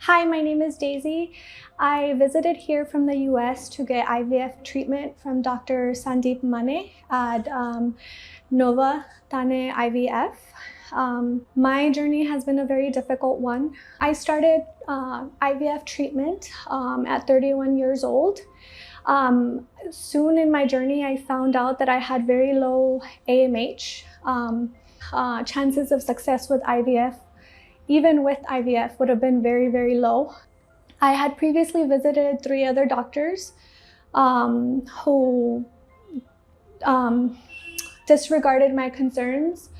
Hi, my name is Daisy. I visited here from the US to get IVF treatment from Dr. Sandeep Mane at Nova Tane IVF. My journey has been a very difficult one. I started IVF treatment at 31 years old. Soon in my journey, I found out that I had very low AMH. Chances of success with IVF, even with IVF, would have been very, very low. I had previously visited 3 other doctors who disregarded my concerns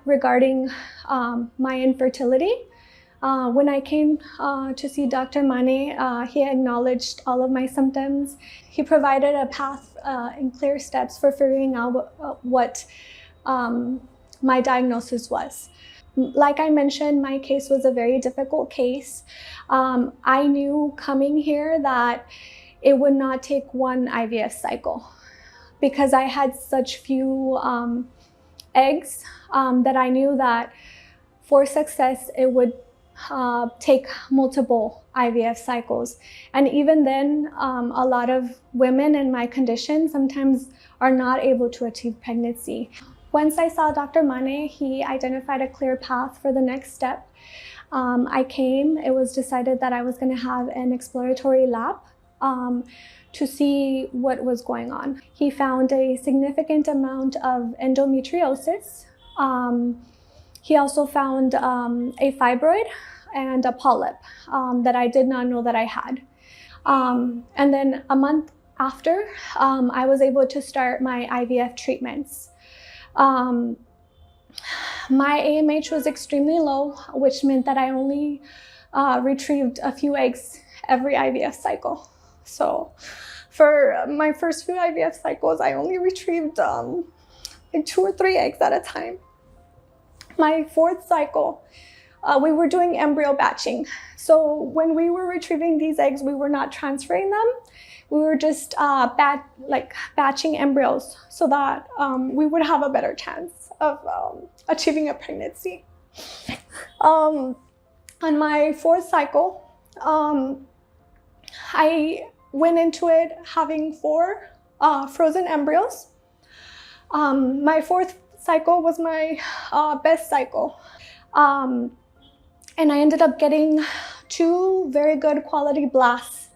regarding my infertility. When I came to see Dr. Mane, he acknowledged all of my symptoms. He provided a path and clear steps for figuring out what my diagnosis was. Like I mentioned, my case was a very difficult case. I knew coming here that it would not take one IVF cycle because I had such few eggs that I knew that for success it would take multiple IVF cycles. And even then, a lot of women in my condition sometimes are not able to achieve pregnancy. Once I saw Dr. Mane, he identified a clear path for the next step. I came, it was decided that I was going to have an exploratory lab to see what was going on. He found a significant amount of endometriosis. He also found a fibroid and a polyp that I did not know that I had. And then a month after, I was able to start my IVF treatments. My AMH was extremely low, which meant that I only retrieved a few eggs every IVF cycle. So for my first few IVF cycles, I only retrieved like 2 or 3 eggs at a time. My 4th cycle, we were doing embryo batching. So when we were retrieving these eggs, we were not transferring them. We were just batching embryos so that we would have a better chance of achieving a pregnancy. On my 4th cycle, I went into it having 4 frozen embryos. My 4th cycle was my best cycle. And I ended up getting 2 very good quality blasts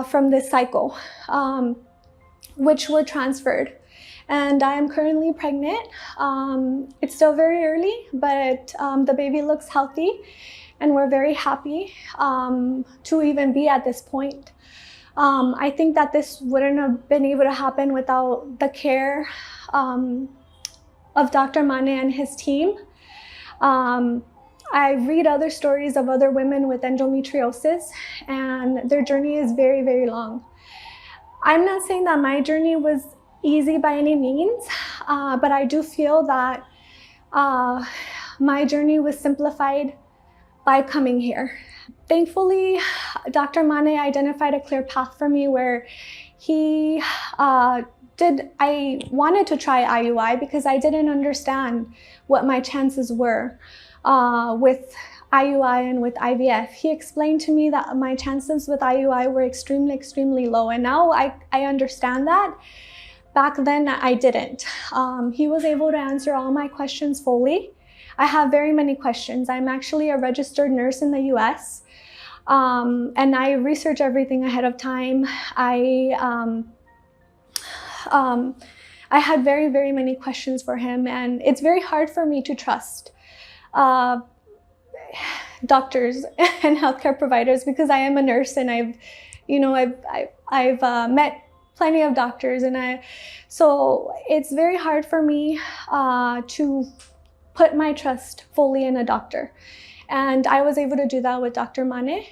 from this cycle, which were transferred. And I am currently pregnant. It's still very early, but the baby looks healthy and we're very happy to even be at this point. I think that this wouldn't have been able to happen without the care of Dr. Mane and his team. I read other stories of other women with endometriosis, and their journey is very, very long. I'm not saying that my journey was easy by any means, but I do feel that my journey was simplified by coming here. Thankfully, Dr. Mane identified a clear path for me where I wanted to try IUI because I didn't understand what my chances were with IUI and with IVF. He explained to me that my chances with IUI were extremely, extremely low. And now I understand that. Back then, I didn't. He was able to answer all my questions fully. I have very many questions. I'm actually a registered nurse in the US. And I research everything ahead of time. I had very, very many questions for him, and it's very hard for me to trust doctors and healthcare providers because I am a nurse and I've met plenty of doctors, and so it's very hard for me to put my trust fully in a doctor. And I was able to do that with Dr. Mane.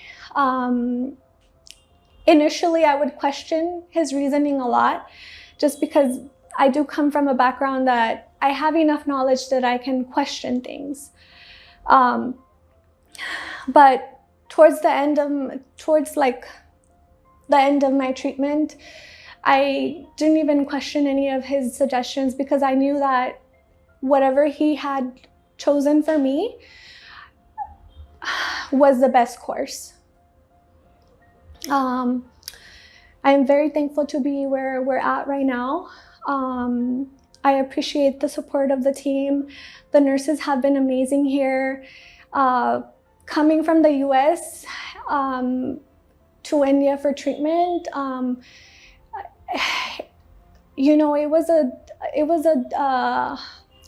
Initially, I would question his reasoning a lot just because I do come from a background that I have enough knowledge that I can question things. But towards the end of my treatment, I didn't even question any of his suggestions because I knew that whatever he had chosen for me was the best course. I am very thankful to be where we're at right now. I appreciate the support of the team. The nurses have been amazing here. Coming from the US to India for treatment, you know, it was a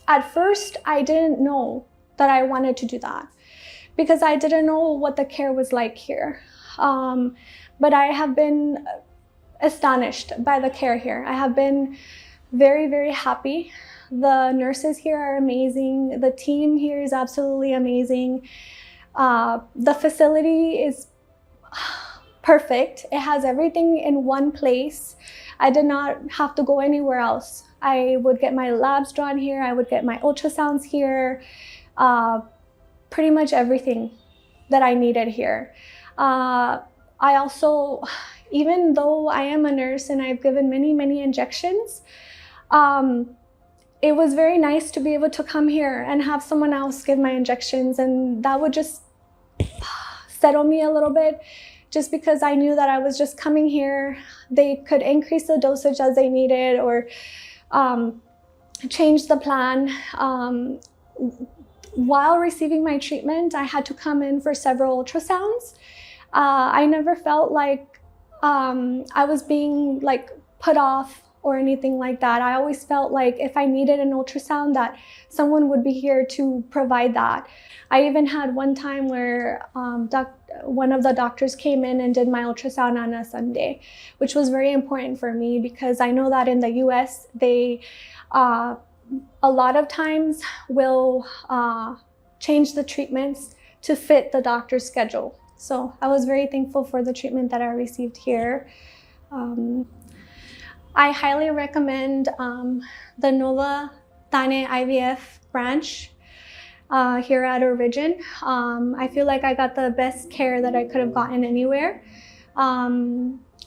at first I didn't know that I wanted to do that because I didn't know what the care was like here. But I have been astonished by the care here. I have been very, very happy. The nurses here are amazing. The team here is absolutely amazing. The facility is perfect. It has everything in one place. I did not have to go anywhere else. I would get my labs drawn here. I would get my ultrasounds here. Pretty much everything that I needed here. I also, even though I am a nurse and I've given many, many injections, it was very nice to be able to come here and have someone else give my injections, and that would just settle me a little bit, just because I knew that I was just coming here. They could increase the dosage as they needed or change the plan. While receiving my treatment, I had to come in for several ultrasounds. I never felt like I was being like put off or anything like that. I always felt like if I needed an ultrasound, that someone would be here to provide that. I even had one time where one of the doctors came in and did my ultrasound on a Sunday, which was very important for me because I know that in the US, they a lot of times will change the treatments to fit the doctor's schedule. So I was very thankful for the treatment that I received here. I highly recommend the Nova Thane IVF branch here at Origin. I feel like I got the best care that I could have gotten anywhere.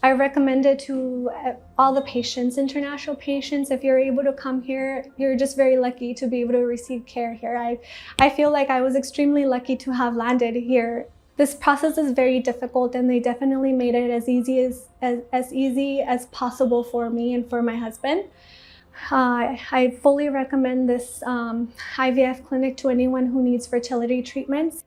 I recommend it to all the patients, international patients. If you're able to come here, you're just very lucky to be able to receive care here. I feel like I was extremely lucky to have landed here. This process is very difficult, and they definitely made it as easy as possible for me and for my husband. I fully recommend this IVF clinic to anyone who needs fertility treatments.